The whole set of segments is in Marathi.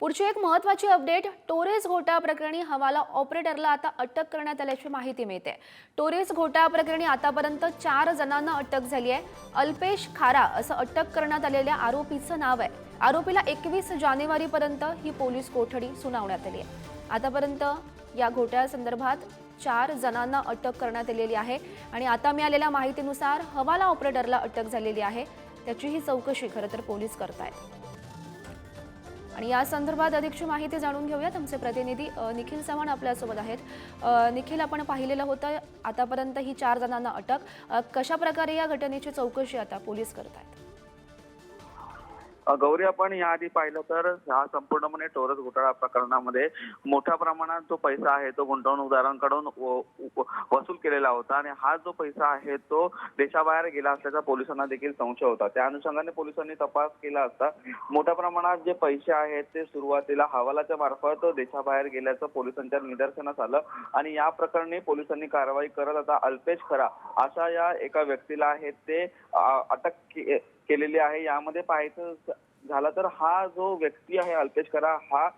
पुढची एक महत्त्वाची अपडेट, टोरेस घोटाळा प्रकरणी हवाला ऑपरेटरला आता अटक करण्यात आल्याची माहिती मिळते। टोरेस घोटाळा प्रकरणी आतापर्यंत 4 जणांना अटक झाली आहे। अल्पेश खारा असं अटक करण्यात आलेल्या आरोपीचं नाव आहे। आरोपीला 21 जानेवारीपर्यंत ही पोलीस कोठडी सुनावण्यात आली आहे। आतापर्यंत या घोटाळ्यासंदर्भात 4 जणांना अटक करण्यात आलेली आहे आणि आता मिळालेल्या माहितीनुसार हवाला ऑपरेटरला अटक झालेली आहे। त्याची ही चौकशी खरं तर पोलीस करतायत आणि या संदर्भात अधिकची माहिती जाणून घेऊयात। आमचे प्रतिनिधी निखिल चव्हाण आपल्यासोबत आहेत। निखिल, आपण पाहिलेलं होतं आतापर्यंत ही 4 जणांना अटक, कशा प्रकारे या घटनेची चौकशी आता पोलीस करतायत? गौरी, आपण याआधी पाहिलं तर हा संपूर्णपणे टोरेस घोटाळा प्रकरणामध्ये मोठ्या प्रमाणात जो पैसा आहे तो गुंतवणूकदारांकडून वसूल केलेला होता आणि हा जो पैसा आहे तो देशाबाहेर गेला असल्याचा पोलिसांना देखील संशय होता। त्या अनुषंगाने पोलिसांनी तपास केला असता मोठ्या प्रमाणात जे पैसे आहेत ते सुरुवातीला हवालाच्या मार्फत देशाबाहेर गेल्याचं पोलिसांच्या निदर्शनास आलं आणि या प्रकरणी पोलिसांनी कारवाई करत आता अल्पेश खरा अशा या एका व्यक्तीला आहे ते अटक केलेली आहे। यामध्ये पाहायचं झालं तर हा जो व्यक्ती आहे अल्पेश खरा हा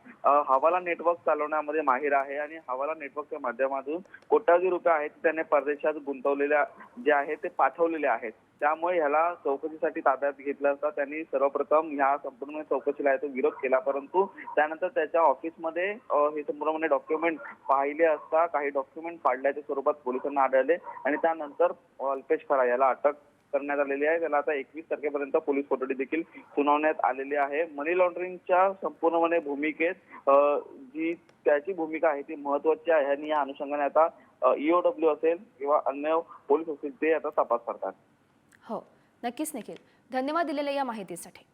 हवाला नेटवर्क चालवण्यामध्ये माहिर आहे आणि हवाला नेटवर्कच्या माध्यमातून कोट्यावधी रुपये आहेत त्याने परदेशात गुंतवलेल्या जे आहे ते पाठवलेले आहेत। त्यामुळे ह्याला चौकशीसाठी ताब्यात घेतलं असता त्यांनी सर्वप्रथम ह्या संपूर्ण चौकशीला तो विरोध केला, परंतु त्यानंतर त्याच्या ऑफिसमध्ये हे संपूर्ण डॉक्युमेंट पाहिले असता काही डॉक्युमेंट फाडल्याच्या स्वरूपात पोलिसांना आढळले आणि त्यानंतर अल्पेश खरा याला अटक करण्यात आलेली आहे। त्याला आता 21 तारखेपर्यंत पोलीस कोठडी देखील सुनावण्यात आलेली आहे। मनी लॉन्ड्रिंगच्या संपूर्णपणे भूमिकेत जी त्याची भूमिका आहे ती महत्त्वाची आहे आणि या अनुषंगाने आता EOW असेल किंवा अन्य पोलीस असतील ते आता तपास करतात। हो, नक्कीच निखिल, धन्यवाद दिलेल्या या माहितीसाठी।